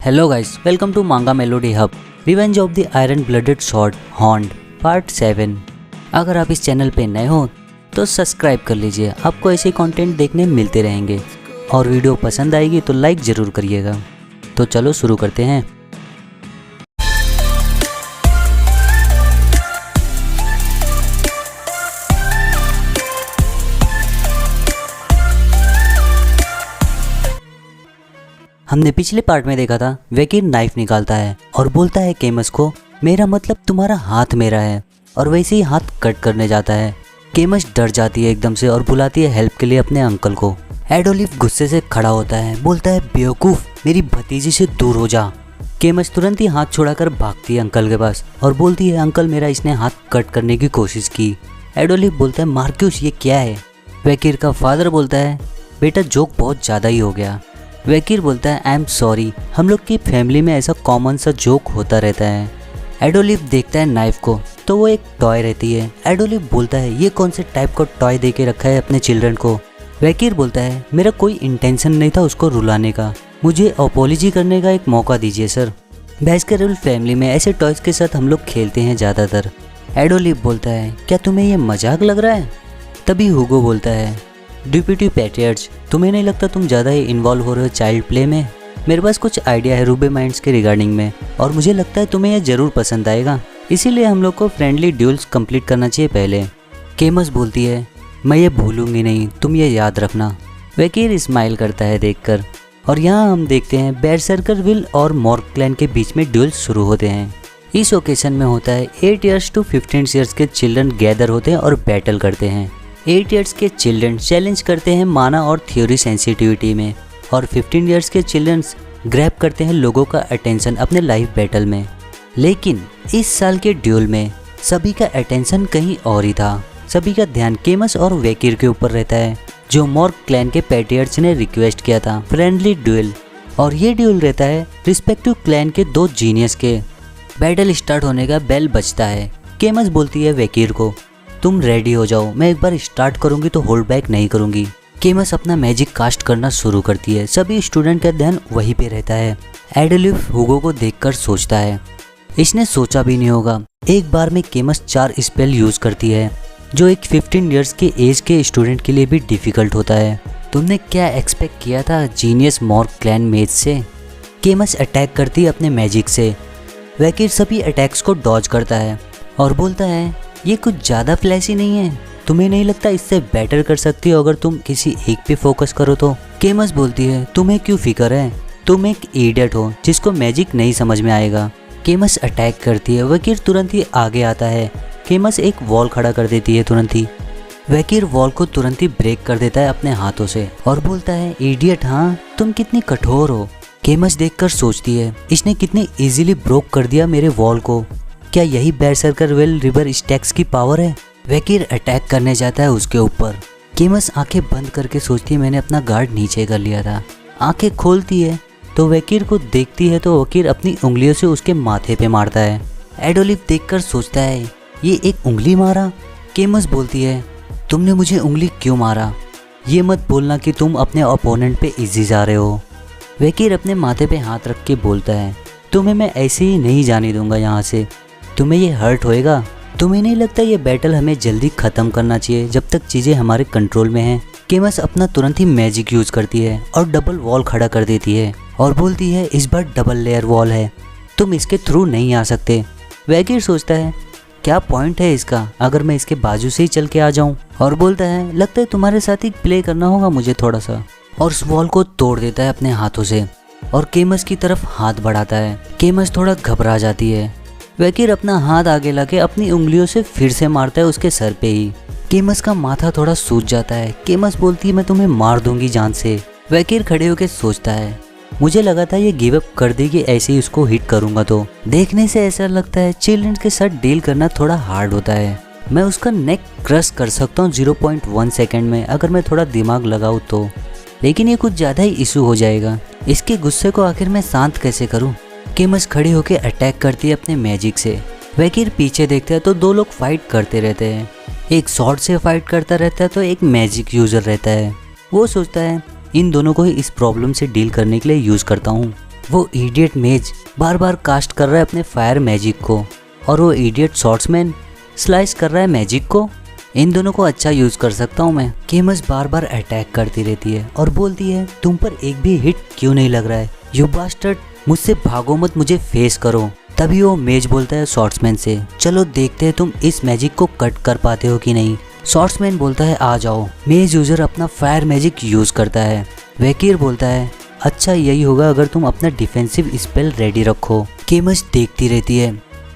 Hello guys, welcome to मांगा melody hub. Revenge of the iron blooded sword horned part 7। अगर आप इस channel पे नए हो तो सब्सक्राइब कर लीजिए, आपको ऐसे कंटेंट देखने मिलते रहेंगे और वीडियो पसंद आएगी तो लाइक ज़रूर करिएगा। तो चलो शुरू करते हैं। हमने पिछले पार्ट में देखा था वेकिर नाइफ निकालता है और बोलता है केमस को, मेरा मतलब तुम्हारा हाथ मेरा है, और वैसे ही हाथ कट करने जाता है। केमस डर जाती है एकदम से और बुलाती है हेल्प के लिए अपने अंकल को। एडोलिफ गुस्से से खड़ा होता है, बोलता है बेवकूफ़, मेरी भतीजी से दूर हो जा। केमस तुरंत ही हाथ छुड़ाकर भागती है अंकल के पास और बोलती है, अंकल मेरा इसने हाथ कट करने की कोशिश की। एडोलिफ बोलता है, मार्क्यूस ये क्या है? वेकिर का फादर बोलता है, बेटा जोक बहुत ज़्यादा ही हो गया। वेकिर बोलता है, आई एम सॉरी, हम लोग की फैमिली में ऐसा कॉमन सा जोक होता रहता है। एडोलिफ देखता है नाइफ को तो वो एक टॉय रहती है। एडोलिफ बोलता है, ये कौन से टाइप का टॉय दे के रखा है अपने चिल्ड्रन को? वेकिर बोलता है, मेरा कोई इंटेंशन नहीं था उसको रुलाने का, मुझे अपॉलॉजी करने का एक मौका दीजिए सर। बैस्केटबॉल फैमिली में ऐसे टॉयज के साथ हम लोग खेलते हैं ज़्यादातर। एडोलिफ बोलता है, क्या तुम्हें ये मजाक लग रहा है? तभी हुगो बोलता है, डिप्यूटी पैट्रियट्स, तुम्हें नहीं लगता तुम ज़्यादा ही इन्वॉल्व हो रहे हो चाइल्ड प्ले में? मेरे पास कुछ आइडिया है रूबे माइंड्स के रिगार्डिंग में और मुझे लगता है तुम्हें यह ज़रूर पसंद आएगा, इसीलिए हम लोग को फ्रेंडली ड्यूल्स कंप्लीट करना चाहिए पहले। केमस बोलती है, मैं ये भूलूंगी नहीं, तुम ये याद रखना। वेकिर स्माइल करता है देखकर और यहाँ हम देखते हैं बेरसर्कर विल और मॉर्ग क्लैन के बीच में ड्यूल्स शुरू होते हैं। इस ओकेशन में होता है 8 ईयर्स टू 15 ईयर्स के चिल्ड्रन गैदर होते हैं और बैटल करते हैं। 8 ईयर्स के चिल्ड्रन चैलेंज करते हैं माना और थ्योरी सेंसिटिविटी में, और 15 ईयर्स के चिल्ड्रन ग्रैब करते हैं लोगों का अटेंशन अपने लाइव बैटल में। लेकिन इस साल के ड्यूल में सभी का अटेंशन कहीं और ही था। सभी का ध्यान केमस और वेकिर के ऊपर रहता है, जो मॉर्ग क्लैन के पैट्रियट्स ने रिक्वेस्ट किया था फ्रेंडली ड्यूल, और ये ड्यूल रहता है रिस्पेक्टिव क्लैन के 2 जीनियस के। बैटल स्टार्ट होने का बेल बजता है। केमस बोलती है वेकिर को, तुम रेडी हो जाओ, मैं एक बार स्टार्ट करूंगी तो होल्ड बैक नहीं करूंगी। केमस अपना मैजिक कास्ट करना शुरू करती है। सभी स्टूडेंट का ध्यान वहीं पे रहता है। एडोलिफ हुगो को देखकर सोचता है, इसने सोचा भी नहीं होगा, एक बार में केमस 4 स्पेल यूज करती है, जो एक 15 ईयर्स के एज के स्टूडेंट के लिए भी डिफिकल्ट होता है। तुमने क्या एक्सपेक्ट किया था जीनियस मॉर्ग क्लैन मेज से? केमस अटैक करती है अपने मैजिक से। वेकिर सभी अटैक्स को डॉज करता है और बोलता है, ये कुछ ज़्यादा फ्लैशी नहीं है, तुम्हें नहीं लगता इससे बेटर कर सकती हो अगर तुम किसी एक पे फोकस करो तो? केमस बोलती है, तुम्हें क्यों फिक्र है, तुम एक इडियट हो जिसको मैजिक नहीं समझ में आएगा। केमस अटैक करती है। वेकिर तुरंत ही आगे आता है। केमस एक वॉल खड़ा कर देती है तुरंत ही। वेकिर वॉल को तुरंत ही ब्रेक कर देता है अपने हाथों से और बोलता है, इडियट, हाँ तुम कितनी कठोर हो। केमस देखकर सोचती है, इसने कितनी इजीली ब्रोक कर दिया मेरे वॉल को, क्या यही बेरसर्कर विल रिवर स्टैक्स की पावर है? वेकिर अटैक करने जाता है उसके ऊपर। केमस आंखें बंद करके सोचती है, मैंने अपना गार्ड नीचे कर लिया था। आंखें खोलती है तो वेकिर को देखती है तो वेकिर अपनी उंगलियों से उसके माथे पे मारता है। एडोलिफ देखकर सोचता है, ये एक उंगली मारा? केमस बोलती है, तुमने मुझे उंगली क्यों मारा? ये मत बोलना कि तुम अपने ओपोनेंट पे इजी जा रहे हो। वेकिर अपने माथे पे हाथ रख के बोलता है, तुम्हें मैं ऐसे ही नहीं जाने दूंगा यहाँ से, तुम्हें ये हर्ट होएगा। तुम्हें नहीं लगता ये बैटल हमें जल्दी ख़त्म करना चाहिए जब तक चीज़ें हमारे कंट्रोल में हैं? केमस अपना तुरंत ही मैजिक यूज़ करती है और डबल वॉल खड़ा कर देती है और बोलती है, इस बार डबल लेयर वॉल है, तुम इसके थ्रू नहीं आ सकते। वेकिर सोचता है, क्या पॉइंट है इसका अगर मैं इसके बाजू से ही चल के आ जाऊँ, और बोलता है, लगता है तुम्हारे साथ ही प्ले करना होगा मुझे थोड़ा सा, और उस वॉल को तोड़ देता है अपने हाथों से और केमस की तरफ हाथ बढ़ाता है। केमस थोड़ा घबरा जाती है। वेकिर अपना हाथ आगे लाके अपनी उंगलियों से फिर से मारता है उसके सर पे ही। केमस का माथा थोड़ा सूज जाता है। केमस बोलती है, मैं तुम्हें मार दूंगी जान से। वेकिर खड़े होकर सोचता है, मुझे लगा था ये गिव अप कर देगी ऐसे ही उसको हिट करूंगा, तो देखने से ऐसा लगता है चिल्ड्रन के साथ डील करना थोड़ा हार्ड होता है। मैं उसका नेक क्रश कर सकता हूँ 0.1 सेकेंड में अगर मैं थोड़ा दिमाग लगाऊँ तो, लेकिन ये कुछ ज़्यादा ही इशू हो जाएगा। इसके गुस्से को आखिर मैं शांत कैसे करूँ? केमस खड़ी होकर अटैक करती है अपने मैजिक से। वेकिर पीछे देखता है तो 2 लोग फाइट करते रहते हैं, एक स्वॉर्ड से फाइट करता रहता है तो एक मैजिक यूजर रहता है। वो सोचता है, इन दोनों को ही इस प्रॉब्लम से डील करने के लिए यूज़ करता हूँ। वो इडियट मेज बार बार कास्ट कर रहा है अपने फायर मैजिक को और वो इडियट शॉर्ट्समैन स्लाइस कर रहा है मैजिक को। इन दोनों को अच्छा यूज कर सकता हूँ मैं। केमस बार बार अटैक करती रहती है और बोलती है तुम पर एक भी हिट क्यों नहीं लग रहा है, यू बास्टर्ड, मुझसे भागो मत, मुझे फेस करो। तभी वो मेज बोलता है शॉर्ट्समैन से, चलो देखते हैं तुम इस मैजिक को कट कर पाते हो कि नहीं। शॉर्ट्समैन बोलता है आ जाओ। मेज यूजर अपना फायर मैजिक यूज करता है। वैकीर बोलता है अच्छा यही होगा अगर तुम अपना डिफेंसिव स्पेल रेडी रखो। केमस देखती रहती है।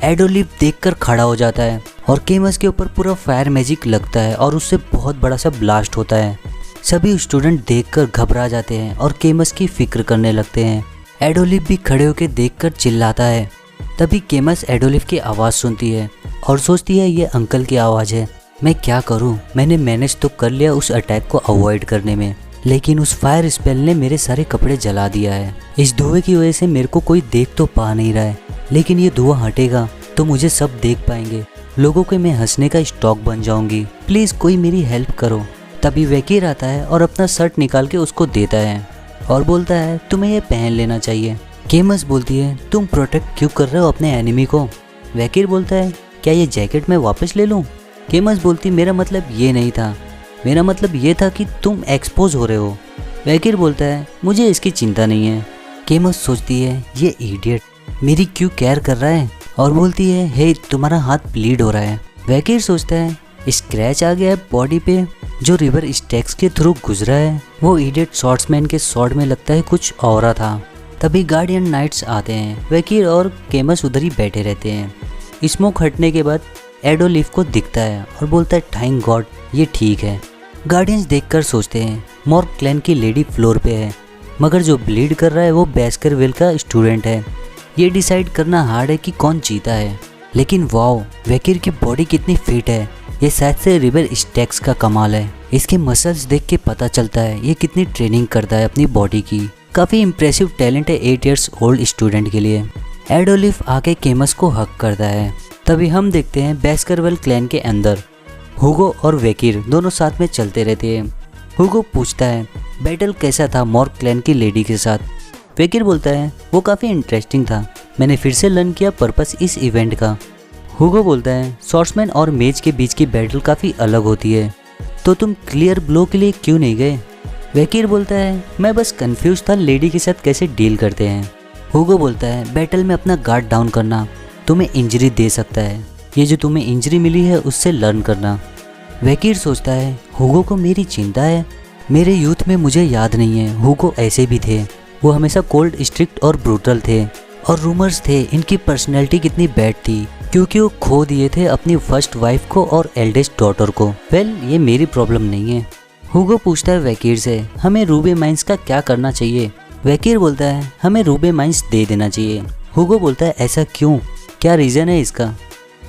एडोलिफ देखकर खड़ा हो जाता है और केमस के ऊपर पूरा फायर मैजिक लगता है और उससे बहुत बड़ा सा ब्लास्ट होता है। सभी स्टूडेंट देखकर घबरा जाते हैं और केमस की फिक्र करने लगते हैं। एडोलिफ भी खड़े होकर देखकर चिल्लाता है। तभी केमस एडोलिफ की आवाज़ सुनती है और सोचती है ये अंकल की आवाज़ है। मैं क्या करूं? मैंने मैनेज तो कर लिया उस अटैक को अवॉइड करने में, लेकिन उस फायर स्पेल ने मेरे सारे कपड़े जला दिया है। इस धुएं की वजह से मेरे को कोई देख तो पा नहीं रहा है, लेकिन ये धुआं हटेगा तो मुझे सब देख पाएंगे। लोगों के मैं हंसने का स्टॉक बन जाऊंगी। प्लीज़ कोई मेरी हेल्प करो। तभी वैकीर आता है और अपना शर्ट निकाल के उसको देता है और बोलता है तुम्हें ये पहन लेना चाहिए। केमस बोलती है तुम प्रोटेक्ट क्यों कर रहे हो अपने एनिमी को? वैकीर बोलता है क्या ये जैकेट मैं वापस ले लूँ? केमस बोलती मेरा मतलब ये नहीं था, मेरा मतलब ये था कि तुम एक्सपोज हो रहे हो। वैकीर बोलता है मुझे इसकी चिंता नहीं है। केमस सोचती है ये इडियट मेरी क्यों केयर कर रहा है और बोलती है हे तुम्हारा हाथ ब्लीड हो रहा है। वैकीर सोचता है स्क्रैच आ गया है बॉडी पे जो रिवर स्टैक्स के थ्रू गुजरा है। वो इडियट शॉर्ट्समैन के शॉर्ट में लगता है कुछ और था। तभी गार्डियन नाइट्स आते हैं। वैकीर और केमस उधर ही बैठे रहते हैं। स्मोक हटने के बाद एडोलिफ को दिखता है और बोलता है थैंक गॉड ये ठीक है। गार्डियंस देखकर सोचते हैं मॉर्क क्लैन की लेडी फ्लोर पे है, मगर जो ब्लीड कर रहा है वो बेस्करविल का स्टूडेंट है। ये डिसाइड करना हार्ड है कि कौन जीता है, लेकिन वाओ वैकीर की बॉडी कितनी फिट है। ये शायद से रिवर स्टैक्स का कमाल है। इसके मसल्स देख के पता चलता है ये कितनी ट्रेनिंग करता है अपनी बॉडी की। काफ़ी इम्प्रेसिव टैलेंट है 8 इयर्स ओल्ड स्टूडेंट के लिए। एडोलिफ आके केमस को हक करता है। तभी हम देखते हैं बेस्करविल क्लैन के अंदर हुगो और वैकीर दोनों साथ में चलते रहते हैं। हुगो पूछता है बैटल कैसा था मॉर्क क्लैन की लेडी के साथ? वैकीर बोलता है वो काफ़ी इंटरेस्टिंग था, मैंने फिर से लर्न किया पर्पस इस इवेंट का। हुगो बोलता है शॉर्ट्समैन और मेज के बीच की बैटल काफ़ी अलग होती है, तो तुम क्लियर ब्लो के लिए क्यों नहीं गए? वैकीर बोलता है मैं बस कंफ्यूज था लेडी के साथ कैसे डील करते हैं। हुगो बोलता है बैटल में अपना गार्ड डाउन करना तुम्हें इंजरी दे सकता है, ये जो तुम्हें इंजरी मिली है उससे लर्न करना। वैकीर सोचता है हुगो को मेरी चिंता है, मेरे यूथ में मुझे याद नहीं है हुगो ऐसे भी थे, वो हमेशा कोल्ड स्ट्रिक्ट और ब्रूटल थे और रूमर्स थे इनकी पर्सनैलिटी कितनी बैड थी क्योंकि वो खो दिए थे अपनी फर्स्ट वाइफ को और एल्डेस्ट डॉटर को। वेल ये मेरी प्रॉब्लम नहीं है। हुगो पूछता है वैकीर से हमें रूबे माइंस का क्या करना चाहिए? वैकीर बोलता है हमें रूबे माइंस दे देना चाहिए। हुगो बोलता है ऐसा क्यों, क्या रीज़न है इसका?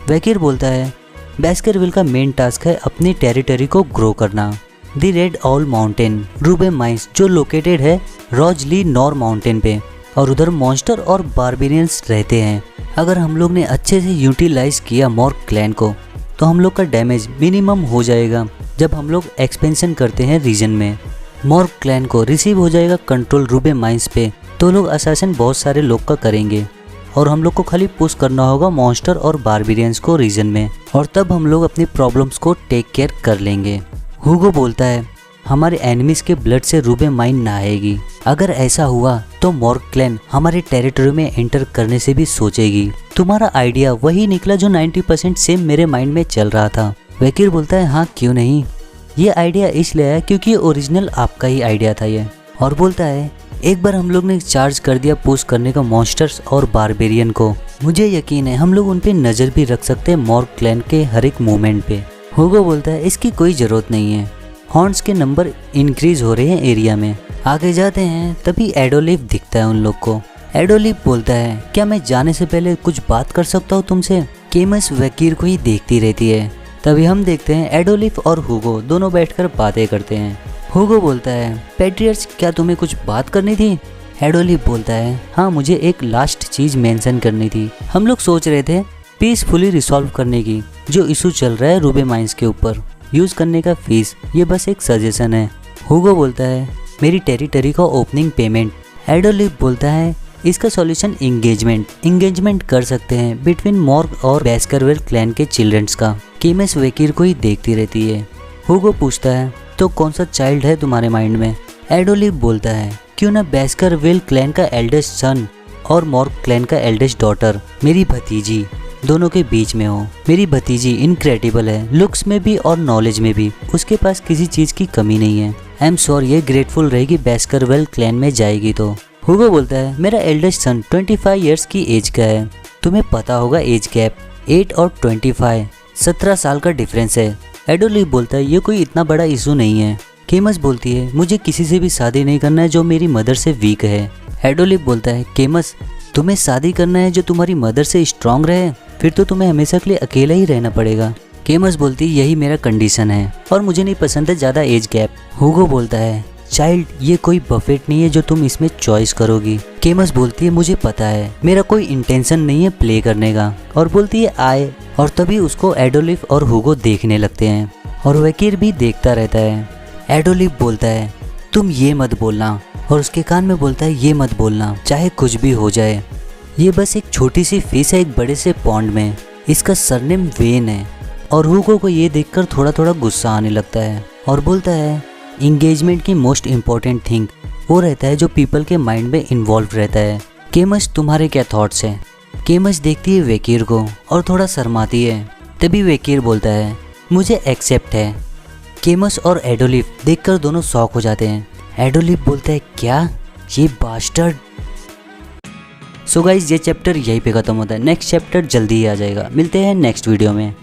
वैकीर बोलता है बेस्करविल का मेन टास्क है अपनी टेरिटरी को ग्रो करना। The red all mountain ruby mines जो लोकेटेड है रॉजली नॉर माउंटेन पे, और उधर मॉन्स्टर और बारबेरियंस रहते हैं। अगर हम लोग ने अच्छे से यूटिलाइज किया मॉर्क क्लैन को तो हम लोग का डैमेज मिनिमम हो जाएगा। जब हम लोग एक्सपेंशन करते हैं रीजन में मॉर्क क्लैन को रिसीव हो जाएगा कंट्रोल रूबे माइंस पे, तो लोग असासन बहुत सारे लोग का करेंगे और हम लोग को खाली पुश करना होगा मॉन्स्टर और बारबेरियंस को रीजन में, और तब हम लोग अपनी प्रॉब्लम्स को टेक केयर कर लेंगे। हुगो बोलता है हमारे एनिमीज के ब्लड से रूबे माइन ना आएगी, अगर ऐसा हुआ तो मॉर्क क्लैन हमारे टेरिटरी में एंटर करने से भी सोचेगी। तुम्हारा आइडिया वही निकला जो 90% सेम मेरे माइंड में चल रहा था। वैकीर बोलता है हाँ क्यों नहीं, ये आइडिया इसलिए है क्योंकि ओरिजिनल आपका ही आइडिया था ये, और बोलता है एक बार हम लोग ने चार्ज कर दिया पुश करने का मॉन्स्टर्स और बारबेरियन को, मुझे यकीन है हम लोग उन पे नज़र भी रख सकते हैं मॉर्क क्लैन के हर एक मूवमेंट पे। हुगो बोलता है इसकी कोई ज़रूरत नहीं है, हॉर्न्स के नंबर इंक्रीज हो रहे हैं एरिया में। आगे जाते हैं तभी एडोलिफ दिखता है उन लोग को। एडोलिफ बोलता है क्या मैं जाने से पहले कुछ बात कर सकता हूँ तुमसे? केमस वैकीर को ही देखती रहती है। तभी हम देखते हैं एडोलिफ और हुगो दोनों बैठकर बातें करते हैं। हुगो बोलता है पैट्रियट्स क्या तुम्हें कुछ बात करनी थी? एडोलिफ बोलता है हाँ मुझे एक लास्ट चीज़ मेंशन करनी थी। हम लोग सोच रहे थे पीसफुली रिसॉल्व करने की जो इशू चल रहा है रूबे माइंस के ऊपर, यूज़ करने का फीस ये बस एक सजेशन है। हुगो बोलता है मेरी टेरिटरी का ओपनिंग पेमेंट। एडोलिफ बोलता है इसका सॉल्यूशन एंगेजमेंट कर सकते हैं बिटवीन मॉर्ग और बेस्करविल क्लैन के चिल्ड्रंस का। केमस वेकिर को ही देखती रहती है। हुगो पूछता है तो कौन सा चाइल्ड है तुम्हारे माइंड में? एडोलिव बोलता है क्यों ना बेस्करविल क्लैन का एल्डेस्ट सन और मॉर्ग क्लैन का एल्डेस्ट डॉटर मेरी भतीजी दोनों के बीच में हो। मेरी भतीजी इनक्रेडिबल है, लुक्स में भी और नॉलेज में भी उसके पास किसी चीज की कमी नहीं है। आई एम श्योर ये ग्रेटफुल रहेगी बेस्करविल क्लैन में जाएगी तो। हुगो बोलता है मेरा एल्डेस्ट सन 25 इयर्स की एज का है। तुम्हें पता होगा एज गैप 8 और 25 17 साल का डिफरेंस है। एडोलिव बोलता है ये कोई इतना बड़ा इशू नहीं है। केमस बोलती है मुझे किसी से भी शादी नहीं करना है जो मेरी मदर से वीक है। एडोलिव बोलता है केमस तुम्हें शादी करना है जो तुम्हारी मदर से स्ट्रांग रहे, फिर तो तुम्हें हमेशा के लिए अकेला ही रहना पड़ेगा। केमस बोलती यही मेरा कंडीशन है और मुझे नहीं पसंद है ज़्यादा एज गैप। हुगो बोलता है चाइल्ड ये कोई बफेट नहीं है जो तुम इसमें चॉइस करोगी। केमस बोलती है मुझे पता है, मेरा कोई इंटेंशन नहीं है प्ले करने का, और बोलती है आए। और तभी उसको एडोलिव और हुगो देखने लगते हैं और वेकिर भी देखता रहता है। एडोलिव बोलता है तुम ये मत बोलना, और उसके कान में बोलता है ये मत बोलना चाहे कुछ भी हो जाए। ये बस एक छोटी सी फिश है एक बड़े से पॉन्ड में, इसका सरनेम वेन है। और हुगो को ये देखकर थोड़ा थोड़ा गुस्सा आने लगता है और बोलता है इंगेजमेंट की मोस्ट इम्पॉर्टेंट थिंग वो रहता है जो पीपल के माइंड में इन्वॉल्व रहता है। केमस तुम्हारे क्या थॉट्स हैं? केमस देखती है वेकिर को और थोड़ा शर्माती है। तभी वेकिर बोलता है मुझे एक्सेप्ट है। केमस और एडोलिव देखकर दोनों शॉक हो जाते हैं। एडोलिव बोलता है क्या ये बास्टर्ड। सो गाइस ये चैप्टर यहीं पे खत्म होता है। नेक्स्ट चैप्टर जल्दी ही आ जाएगा। मिलते हैं नेक्स्ट वीडियो में।